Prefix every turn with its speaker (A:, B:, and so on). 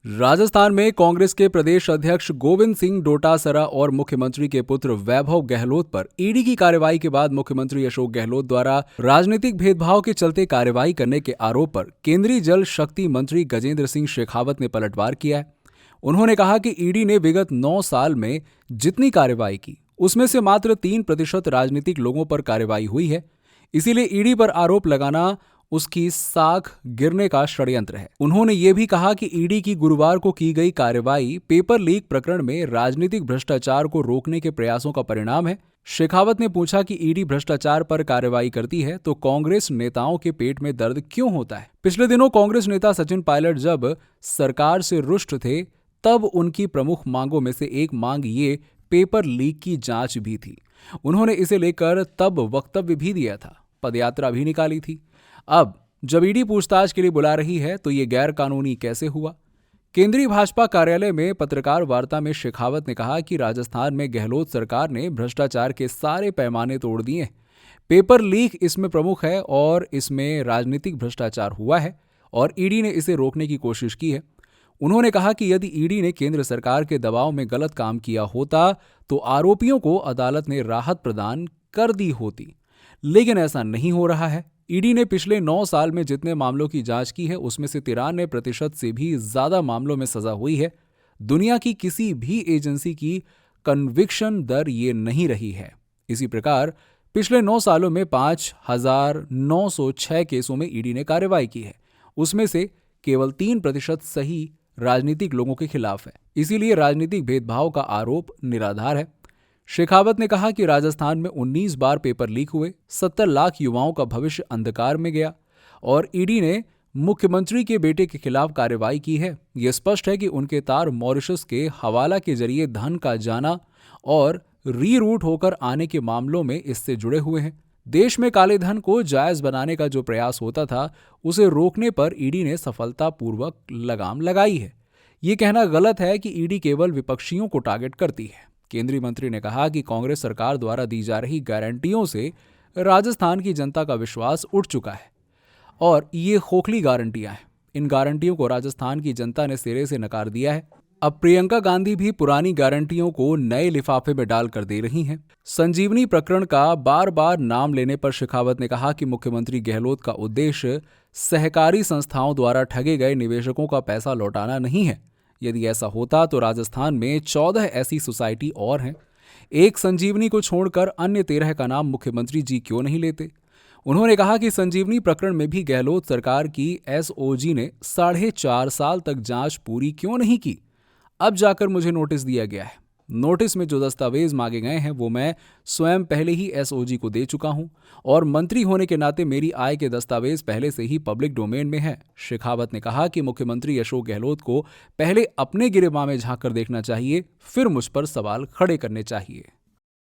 A: राजस्थान में कांग्रेस के प्रदेश अध्यक्ष गोविंद सिंह डोटासरा और मुख्यमंत्री के पुत्र वैभव गहलोत पर ईडी की कार्रवाई के बाद मुख्यमंत्री अशोक गहलोत द्वारा राजनीतिक भेदभाव के चलते कार्रवाई करने के आरोप पर केंद्रीय जल शक्ति मंत्री गजेंद्र सिंह शेखावत ने पलटवार किया है। उन्होंने कहा कि ईडी ने विगत 9 साल में जितनी कार्रवाई की उसमें से मात्र 3% राजनीतिक लोगों पर कार्रवाई हुई है। इसीलिए ईडी पर आरोप लगाना उसकी साख गिरने का षड्यंत्र है। उन्होंने ये भी कहा कि ईडी की गुरुवार को की गई कार्रवाई पेपर लीक प्रकरण में राजनीतिक भ्रष्टाचार को रोकने के प्रयासों का परिणाम है। शेखावत ने पूछा कि ईडी भ्रष्टाचार पर कार्रवाई करती है तो कांग्रेस नेताओं के पेट में दर्द क्यों होता है। पिछले दिनों कांग्रेस नेता सचिन पायलट जब सरकार से रुष्ट थे तब उनकी प्रमुख मांगों में से एक मांग ये पेपर लीक की जांच भी थी। उन्होंने इसे लेकर तब वक्तव्य भी दिया था, पदयात्रा भी निकाली थी। अब जब ईडी पूछताछ के लिए बुला रही है तो ये गैर कानूनी कैसे हुआ। केंद्रीय भाजपा कार्यालय में पत्रकार वार्ता में शेखावत ने कहा कि राजस्थान में गहलोत सरकार ने भ्रष्टाचार के सारे पैमाने तोड़ दिए हैं। पेपर लीक इसमें प्रमुख है और इसमें राजनीतिक भ्रष्टाचार हुआ है और ईडी ने इसे रोकने की कोशिश की है। उन्होंने कहा कि यदि ईडी ने केंद्र सरकार के दबाव में गलत काम किया होता तो आरोपियों को अदालत ने राहत प्रदान कर दी होती, लेकिन ऐसा नहीं हो रहा है। ईडी ने पिछले 9 साल में जितने मामलों की जांच की है उसमें से 93% से भी ज्यादा मामलों में सजा हुई है। दुनिया की किसी भी एजेंसी की कन्विक्शन दर ये नहीं रही है। इसी प्रकार पिछले 9 सालों में 5,906 केसों में ईडी ने कार्रवाई की है। उसमें से केवल 3% सही राजनीतिक लोगों के खिलाफ है। इसीलिए राजनीतिक भेदभाव का आरोप निराधार है। शेखावत ने कहा कि राजस्थान में 19 बार पेपर लीक हुए, 70 लाख युवाओं का भविष्य अंधकार में गया और ईडी ने मुख्यमंत्री के बेटे के खिलाफ कार्रवाई की है। यह स्पष्ट है कि उनके तार मॉरिशस के हवाला के जरिए धन का जाना और रीरूट होकर आने के मामलों में इससे जुड़े हुए हैं। देश में काले धन को जायज बनाने का जो प्रयास होता था उसे रोकने पर ईडी ने सफलतापूर्वक लगाम लगाई है। ये कहना गलत है कि ईडी केवल विपक्षियों को टारगेट करती है। केंद्रीय मंत्री ने कहा कि कांग्रेस सरकार द्वारा दी जा रही गारंटियों से राजस्थान की जनता का विश्वास उठ चुका है और ये खोखली गारंटियां हैं। इन गारंटियों को राजस्थान की जनता ने सिरे से नकार दिया है। अब प्रियंका गांधी भी पुरानी गारंटियों को नए लिफाफे में डालकर दे रही हैं। संजीवनी प्रकरण का बार बार नाम लेने पर शेखावत ने कहा कि मुख्यमंत्री गहलोत का उद्देश्य सहकारी संस्थाओं द्वारा ठगे गए निवेशकों का पैसा लौटाना नहीं है। यदि ऐसा होता तो राजस्थान में 14 ऐसी सोसाइटी और हैं। एक संजीवनी को छोड़कर अन्य 13 का नाम मुख्यमंत्री जी क्यों नहीं लेते। उन्होंने कहा कि संजीवनी प्रकरण में भी गहलोत सरकार की एसओजी ने 4.5 साल तक जांच पूरी क्यों नहीं की। अब जाकर मुझे नोटिस दिया गया है। नोटिस में जो दस्तावेज मांगे गए हैं वो मैं स्वयं पहले ही एसओजी को दे चुका हूं और मंत्री होने के नाते मेरी आय के दस्तावेज पहले से ही पब्लिक डोमेन में है। शेखावत ने कहा कि मुख्यमंत्री अशोक गहलोत को पहले अपने गिरेबान में झांक कर देखना चाहिए, फिर मुझ पर सवाल खड़े करने चाहिए।